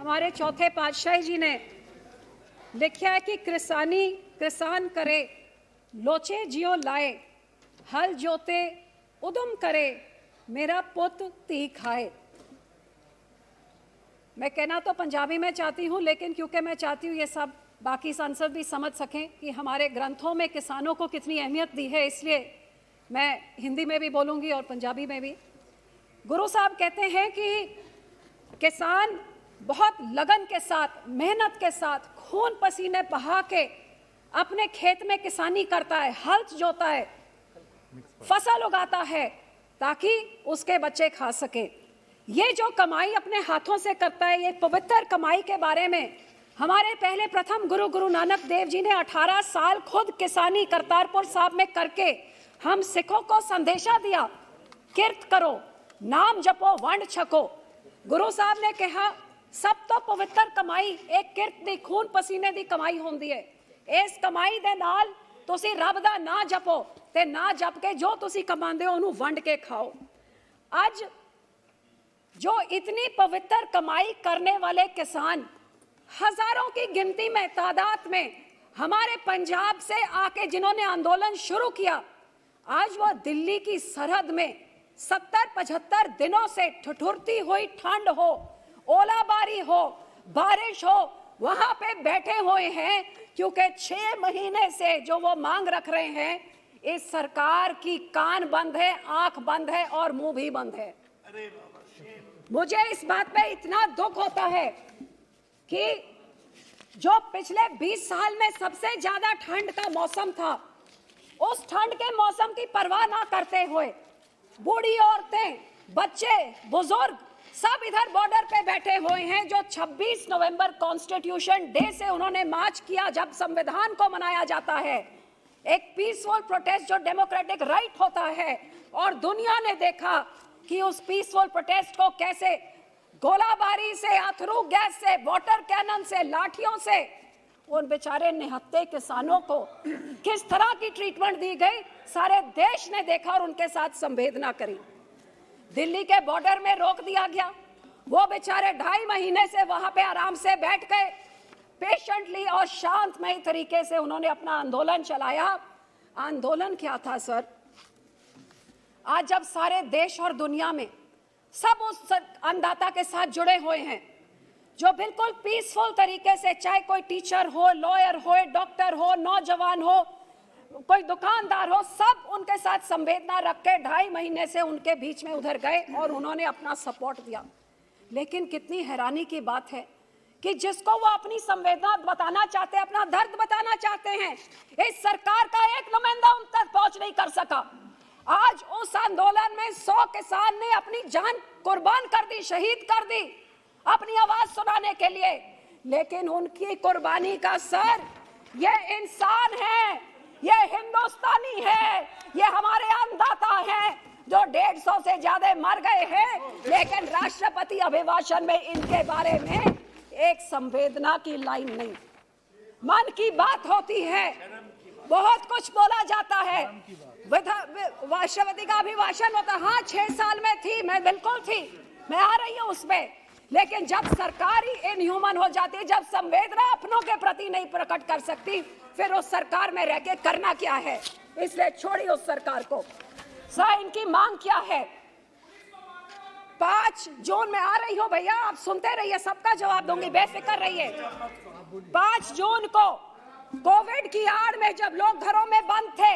हमारे चौथे पातशाही जी ने लिखा है कि किसान करे लोचे जियो लाए, हल जोते उदम करे, मेरा पुत धी खाए। मैं कहना तो पंजाबी में चाहती हूँ, लेकिन क्योंकि मैं चाहती हूँ ये सब बाकी सांसद भी समझ सकें कि हमारे ग्रंथों में किसानों को कितनी अहमियत दी है, इसलिए मैं हिंदी में भी बोलूँगी और पंजाबी में भी। गुरु साहब कहते हैं कि किसान बहुत लगन के साथ, मेहनत के साथ, खून पसीने बहा के अपने खेत में किसानी करता है, हल जोता है, फसल उगाता है ताकि उसके बच्चे खा सके। ये जो कमाई अपने हाथों से करता है, ये पवित्र कमाई के बारे में हमारे पहले प्रथम गुरु नानक देव जी ने 18 साल खुद किसानी करतारपुर साहब में करके हम सिखों को संदेशा दिया, किरत करो, नाम जपो, वंड छको। गुरु साहब ने कहा सब तो पवित्र कमाई एक किरत दी, खून पसीने दी कमाई होंदी है। इस कमाई दे नाल तुसी रब दा ना जपो ते ना जप के जो तुसी कमांदे हो उन्हें वंड के खाओ। आज जो इतनी पवित्र कमाई करने वाले किसान हजारों की गिनती में, तादाद में हमारे पंजाब से आके जिन्होंने आंदोलन शुरू किया, आज वो दिल्ली की सरहद में 70-75 दिनों से ठिठुरती हुई ठंड हो, ओलाबारी हो, बारिश हो, वहां पे बैठे हुए हैं, क्योंकि 6 महीने से जो वो मांग रख रहे हैं, इस सरकार की कान बंद है, आंख बंद है और मुंह भी बंद है। मुझे इस बात पे इतना दुख होता है कि जो पिछले 20 साल में सबसे ज्यादा ठंड का मौसम था, उस ठंड के मौसम की परवाह ना करते हुए बूढ़ी औरतें, बच्चे, बुजुर्ग सब इधर बॉर्डर पे बैठे हुए हैं। जो 26 नवंबर कॉन्स्टिट्यूशन डे से उन्होंने मार्च किया, जब संविधान को मनाया जाता है, एक पीसफुल प्रोटेस्ट जो डेमोक्रेटिक राइट होता है, और दुनिया ने देखा कि उस पीसफुल प्रोटेस्ट को कैसे गोलाबारी से, अथरू गैस से, वाटर कैनन से, लाठियों से उन बेचारे निहत्थे किसानों को किस तरह की ट्रीटमेंट दी गई, सारे देश ने देखा और उनके साथ संवेदना करी। दिल्ली के बॉर्डर में रोक दिया गया, वो बेचारे 2.5 महीने से वहां पे आराम से बैठ गए, पेशेंटली और शांतमय तरीके से उन्होंने अपना आंदोलन चलाया। आंदोलन क्या था सर? आज जब सारे देश और दुनिया में सब उस अन्नदाता के साथ जुड़े हुए हैं जो बिल्कुल पीसफुल तरीके से, चाहे कोई टीचर हो, लॉयर हो, डॉक्टर हो, नौजवान हो, कोई दुकानदार हो, सब उनके साथ संवेदना रख के 2.5 महीने से उनके बीच में उधर गए और उन्होंने अपना सपोर्ट दिया। लेकिन कितनी हैरानी की बात है कि जिसको वो अपनी संवेदना बताना चाहते हैं, अपना दर्द बताना चाहते हैं, इस सरकार का एक नुमाइंदा उन तक पहुंच नहीं कर सका। आज उस आंदोलन में 100 किसान ने अपनी जान कुर्बान कर दी, शहीद कर दी अपनी आवाज सुनाने के लिए, लेकिन उनकी कुर्बानी का सर ये इंसान है, ये हिंदुस्तानी है, ये हमारे अन्नदाता हैं जो 150 से ज्यादा मर गए हैं, लेकिन राष्ट्रपति अभिभाषण में इनके बारे में एक संवेदना की लाइन नहीं। मन की बात होती है, बहुत कुछ बोला जाता है, राष्ट्रपति का अभिभाषण होता, हाँ 6 साल में थी, मैं बिल्कुल थी, मैं आ रही हूँ उसमें, लेकिन जब सरकार ही इनह्यूमन हो जाती है, जब संवेदना अपनों के प्रति नहीं प्रकट कर सकती, फिर उस सरकार में रह के करना क्या है? इसलिए छोड़िए उस सरकार को। सर, इनकी मांग क्या है? 5 जून में आ रही हो भैया, आप सुनते रहिए, सबका जवाब दूंगी, बेफिक्र रहिए। 5 जून को कोविड की आड़ में जब लोग घरों में बंद थे,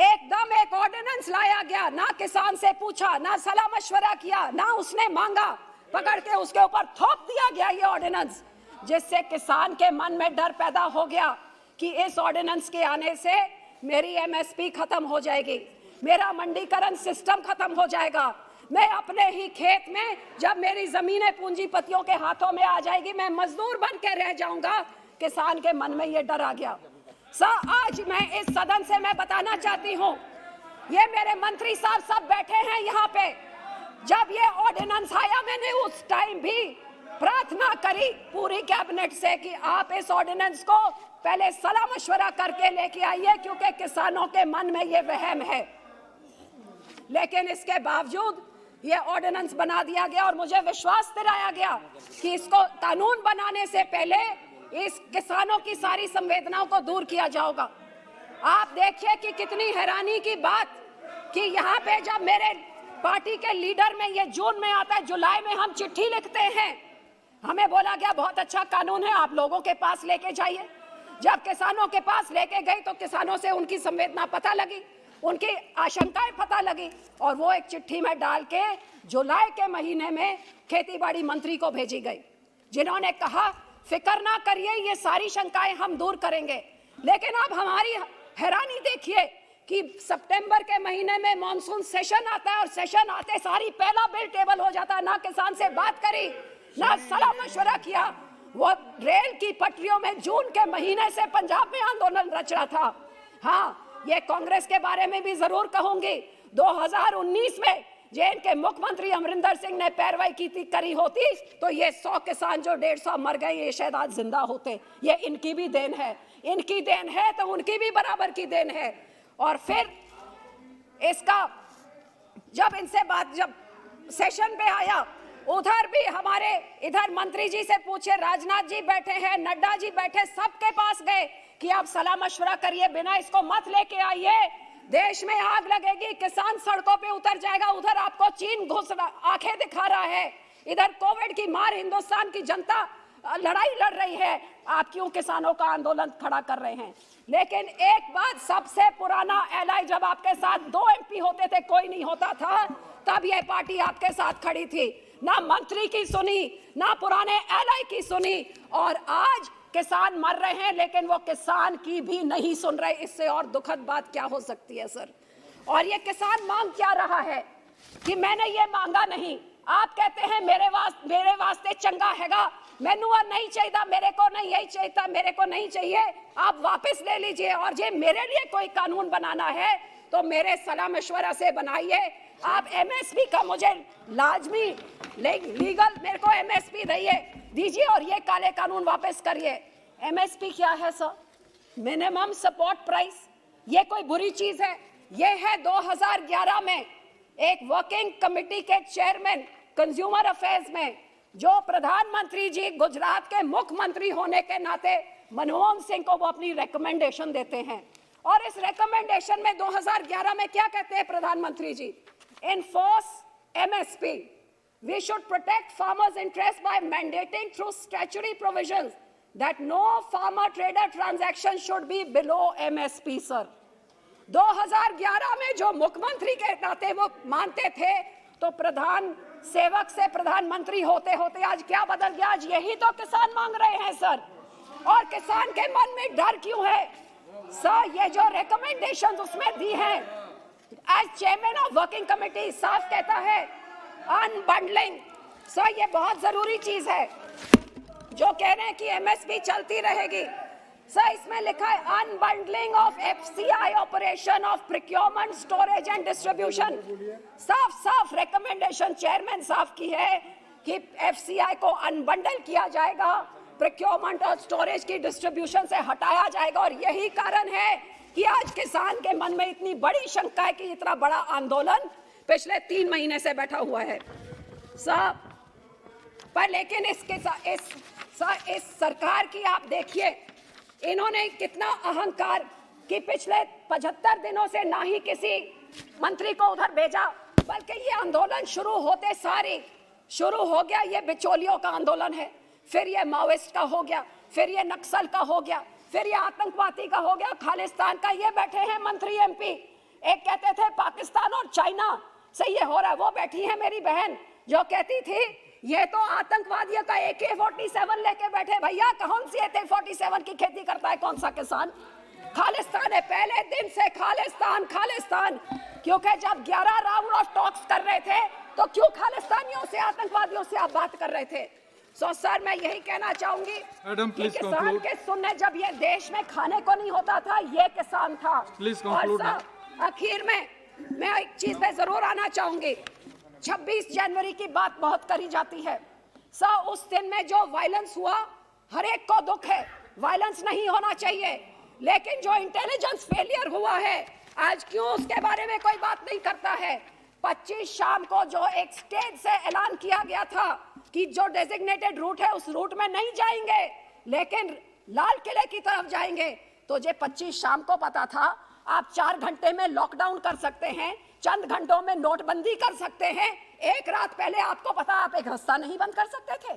एकदम एक ऑर्डिनेंस लाया गया, ना किसान से पूछा, ना सलाह मशवरा किया, ना उसने मांगा, पकड़ के उसके ऊपर थोप दिया गया ये ऑर्डिनेंस, जिससे किसान के मन में डर पैदा हो गया कि इस ऑर्डिनेंस के आने से मेरी एमएसपी खत्म हो जाएगी, मेरा मंडीकरण सिस्टम खत्म हो जाएगा, मैं अपने ही खेत में जब मेरी जमीनें पूंजीपतियों के हाथों में आ जाएगी, मैं मजदूर बन के रह जाऊंगा। किसान के मन में ये डर आ गया। सर, आज मैं इस सदन से मैं बताना चाहती हूँ, ये मेरे मंत्री साहब सब बैठे हैं यहाँ पे, जब ये ऑर्डिनेंस आया मैंने उस टाइम भी प्रार्थना करी पूरी कैबिनेट से कि आप इस ऑर्डिनेंस को पहले सलाह मशवरा करके लेके आइए, क्योंकि किसानों के मन में ये वहम है। लेकिन इसके बावजूद ये ऑर्डिनेंस बना दिया गया और मुझे विश्वास दिलाया गया कि इसको कानून बनाने से पहले इस किसानों की सारी संवेदनाओं को दूर किया जाएगा। आप देखिए कि कितनी हैरानी की बात कि यहाँ पे जब मेरे पार्टी के लीडर में ये जून में आता है, जुलाई में हम चिट्ठी लिखते हैं, हमें बोला गया बहुत अच्छा कानून है, आप लोगों के पास लेके जाइए। जब किसानों के पास लेके गई तो किसानों से उनकी संवेदना पता लगी, उनकी आशंकाएं पता लगी और वो एक चिट्ठी में डाल के जुलाई के महीने में खेतीबाड़ी मंत्री को भेजी गई, जिन्होंने कहा फिक्र ना करिए, ये सारी शंकाएं हम दूर करेंगे। लेकिन अब हमारी हैरानी देखिए कि सितंबर के महीने में मॉनसून सेशन आता है और सेशन आते सारी पहला बिल टेबल हो जाता है। ना किसान से बात करी, ना सलाह मशवरा किया। वो रेल की पटरियों में जून के महीने से पंजाब में आंदोलन रच रहा था। हाँ, ये कांग्रेस के बारे में भी जरूर कहूंगी, 2019 में जेएन के मुख्यमंत्री अमरिंदर सिंह ने पैरवी करी होती तो ये 100 किसान जो 150 मर गए ये शायद आज जिंदा होते। ये इनकी भी देन है, इनकी देन है तो उनकी भी बराबर की देन है। और फिर इसका जब सेशन पे आया, उधर भी हमारे इधर मंत्री जी से पूछे, राजनाथ जी बैठे हैं, नड्डा जी बैठे, सबके पास गए कि आप सलाह मशवरा करिए, बिना इसको मत लेके आइए, देश में आग लगेगी, किसान सड़कों पे उतर जाएगा। उधर आपको चीन घुस आंखें दिखा रहा है, इधर कोविड की मार हिंदुस्तान की जनता लड़ाई लड़ रही है, आप क्यों किसानों का आंदोलन खड़ा कर रहे हैं? लेकिन एक बात, सबसे पुराना एलआई जब आपके साथ 2 एमपी होते थे, कोई नहीं होता था, तब यह पार्टी आपके साथ खड़ी थी। ना मंत्री की सुनी, ना पुराने एलआई की सुनी, और आज किसान मर रहे हैं लेकिन वो किसान की भी नहीं सुन रहे। इससे और दुखद बात क्या हो सकती है सर? और ये किसान मांग क्या रहा है कि मैंने ये मांगा नहीं, आप कहते हैं मेरे वास्ते चंगा हैगा, मैनू नहीं चाहिए, मेरे को नहीं यही चाहिए, मेरे को नहीं चाहिए, आप वापस ले लीजिए। और जे मेरे लिए कोई कानून बनाना है तो मेरे सलाह मशवरा से बनाइए। आप एमएसपी का मुझे लाजमी लीगल मेरे को एमएसपी दीजिए और ये काले कानून वापस करिए। एमएसपी क्या है सर? Minimum support price. ये कोई बुरी चीज है? ये है 2011 में एक वर्किंग कमेटी के चेयरमैन कंज्यूमर अफेयर्स में, जो प्रधानमंत्री जी गुजरात के मुख्यमंत्री होने के नाते मनमोहन सिंह को वो अपनी रिकमेंडेशन देते हैं। और इस रिकमेंडेशन में 2011 में क्या कहते हैं प्रधानमंत्री जी? Enforce MSP. We should protect farmers' interests by mandating through statutory provisions that no farmer-trader transaction should be below MSP, sir. 2011 में जो मुख्यमंत्री के नाते वो मानते थे, तो प्रधान सेवक से प्रधानमंत्री होते होते आज क्या बदल गया? आज यही तो किसान मांग रहे हैं सर। और किसान के मन में डर क्यों है सर? ये जो रिकमेंडेशन उसमें दी है, as chairman of working committee साफ कहता है अनबंडलिंग। सर ये बहुत जरूरी चीज है जो कह रहे हैं कि एमएसपी चलती रहेगी। सर इसमें लिखा है unbundling of FCI operation of procurement, storage and distribution. साफ रिकमेंडेशन चेयरमैन साफ की है कि एफसीआई को अनबंडल किया जाएगा, प्रोक्योरमेंट और स्टोरेज की डिस्ट्रीब्यूशन से हटाया जाएगा। और यही कारण है कि आज किसान के मन में इतनी बड़ी शंका है कि इतना बड़ा आंदोलन पिछले 3 महीने से बैठा हुआ है साहब। पर लेकिन इस सरकार की आप देखिए, इन्होंने कितना अहंकार कि पिछले 75 दिनों से ना ही किसी मंत्री को उधर भेजा, बल्कि ये आंदोलन शुरू होते सारे शुरू हो गया, ये बिचौलियों का आंदोलन है, फिर ये माओइस्ट का हो गया, फिर ये नक्सल का हो गया, फिर ये आतंकवादी का हो गया, खालिस्तान का। ये बैठे हैं मंत्री एमपी, एक कहते थे पाकिस्तान और चाइना से ये हो रहा है, वो बैठी है मेरी बहन जो कहती थी ये तो आतंकवादियों का AK-47 लेके बैठे। भैया कौन सी AK-47 की खेती करता है कौन सा किसान? खालिस्तान है, पहले दिन से खालिस्तान। क्योंकि जब 11 राउंड ऑफ टॉक्स कर रहे थे तो क्यों खालिस्तानियों से, आतंकवादियों से आप बात कर रहे थे? सर मैं यही कहना चाहूंगी कि किसान के सुनने जब ये देश में खाने को नहीं होता था, ये किसान था। और आखिर में मैं एक चीज पे जरूर आना चाहूंगी, 26 जनवरी की बात बहुत करी जाती है सर। उस दिन में जो वायलेंस हुआ, हर एक को दुख है, वायलेंस नहीं होना चाहिए, लेकिन जो इंटेलिजेंस फेलियर हुआ है आज क्यों उसके बारे में कोई बात नहीं करता है? 25 शाम को जो एक स्टेज से ऐलान किया गया था कि जो डेजिग्नेटेड रूट है उस रूट में नहीं जाएंगे लेकिन लाल किले की तरफ जाएंगे, तो ये 25 शाम को पता था आप 4 घंटे में लॉकडाउन कर सकते हैं, चंद घंटों में नोटबंदी कर सकते हैं। एक रात पहले आपको पता आप एक रास्ता नहीं बंद कर सकते थे?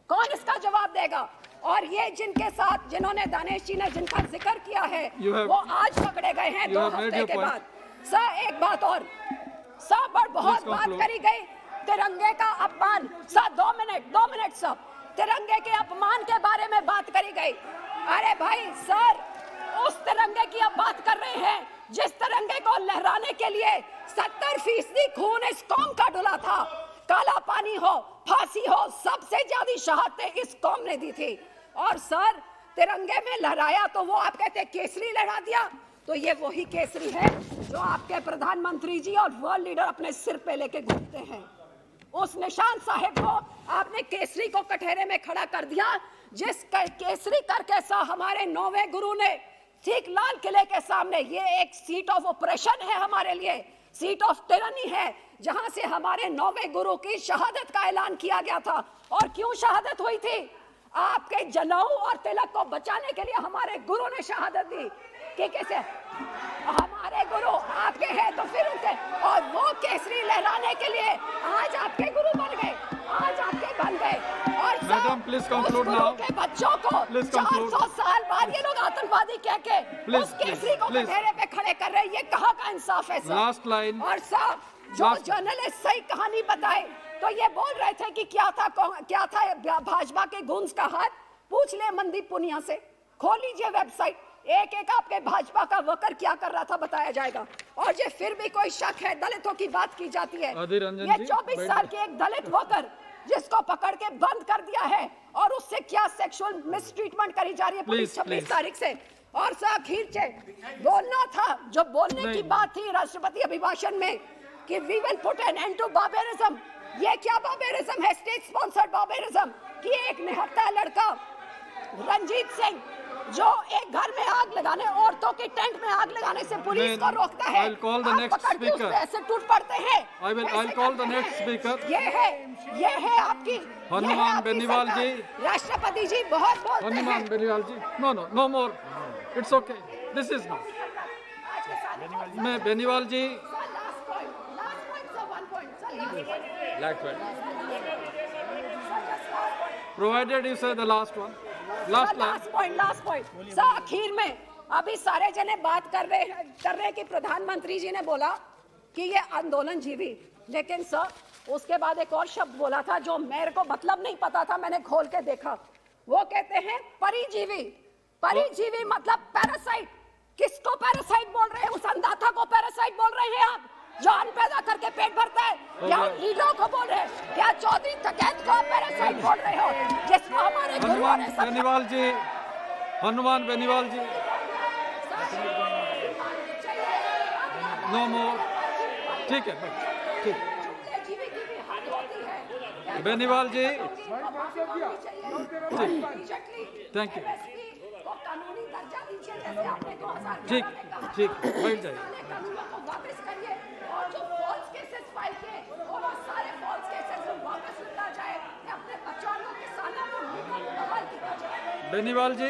कौन इसका जवाब देगा? और ये जिनके साथ जिन्होंने दानिश जी ने जिनका जिक्र किया है वो आज पकड़े गए हैं 2 हफ्ते के बाद। सर एक बात और, सब पर बहुत बात करी गई तिरंगे का अपमान। सर 2 मिनट सब, तिरंगे के अपमान के बारे में बात करी गई। अरे भाई सर, उस तिरंगे की अब बात कर रहे हैं जिस तिरंगे को लहराने के लिए 70% खून इस कौम का डुला था। काला पानी हो, फांसी हो, सबसे ज्यादा शहादतें इस कौम ने दी थी। और सर तिरंगे में लहराया तो वो आप कहते केसरी लहरा दिया, तो ये वही केसरी है जो आपके प्रधानमंत्री जी और वर्ल्ड लीडर अपने सिर पे लेके घूमते हैं। उस निशान साहिब को आपने केसरी को कटहरे में खड़ा कर दिया, जिस केसरी करके सा हमारे 9वें गुरु ने ठीक लाल किले के सामने, ये एक सीट ऑफ ऑपरेशन है हमारे लिए, सीट ऑफ टिरनी है, जहां से हमारे 9वें गुरु की शहादत का ऐलान किया गया था। और क्यों शहादत हुई थी? आपके जनेऊ और तिलक को बचाने के लिए हमारे गुरु ने शहादत दी कि कैसे हमारे गुरु आपके हैं तो फिर उनके, और वो केसरी लहराने के लिए आज आपके गुरु बन गए, आज आपके बन गए। और मैडम प्लीज कंक्लूड नाउ। के बच्चों को 400 साल बाद ये लोग आतंकवादी कह के उस केसरी को कटहरे पे खड़े कर रहे हैं, ये कहाँ का इंसाफ है सर? Last line. और सर जो जर्नलिस्ट सही कहानी बताए तो ये बोल रहे थे कि क्या था भाजपा के गुंज का हाथ, पूछ ले मनदीप पुनिया से, खोल लीजिए वेबसाइट, एक एक आपके भाजपा का वर्कर क्या कर रहा था बताया जाएगा। और ये फिर भी कोई शक है, दलितों की बात की जाती है, ये 24 साल के एक दलित वर्कर जिसको पकड़ के बंद कर दिया है और उससे क्या सेक्सुअल मिसट्रीटमेंट करी जा रही है पुलिस 26 तारीख से। और सर आखिर से बोलना था, जो बोलने की बात थी राष्ट्रपति अभिभाषण में कि we will put an end to barbarism, ये क्या बार्बेरिज्म है? स्टेट स्पॉन्सर्ड बार्बेरिज्म कि एक निहत्था लड़का रंजीत सिंह जो एक घर में आग लगाने, औरतों के टेंट में आग लगाने से पुलिस को रोकता है, I'll call the next speaker. ऐसे टूट पड़ते हैं। I'll call the next speaker. ये है आपकी हनुमान बेनीवाल जी। राष्ट्रपति जी बहुत बोलते हैं। हनुमान बेनीवाल जी, no more, it's okay, this is not। मैं बेनीवाल जी, provided you say the last one, last point। Sir आखिर में अभी सारे जने बात कर रहे हैं कि प्रधानमंत्री जी ने बोला कि ये आंदोलन जीवी, लेकिन सर उसके बाद एक और शब्द बोला था जो मेरे को मतलब नहीं पता था, मैंने खोल के देखा। वो कहते हैं परिजीवी। परिजीवी मतलब पैरासाइट। किसको पैरासाइट बोल रहे हैं? उस अंधाथा को पैरासाइट बोल रहे हैं आप जो अन्न पैदा करके पेट भरता है, या लीडरों को बोल रहे हैं? क्या चौधरी टकैत को पैरासाइट बोल रहे हो जिसको हमारे गुरुओं ने हनुमान बेनीवाल जी, नो मोर, ठीक है, ठीक। बेनीवाल जी, थैंक यू, ठीक, बैठ जाइए। बेनीवाल जी।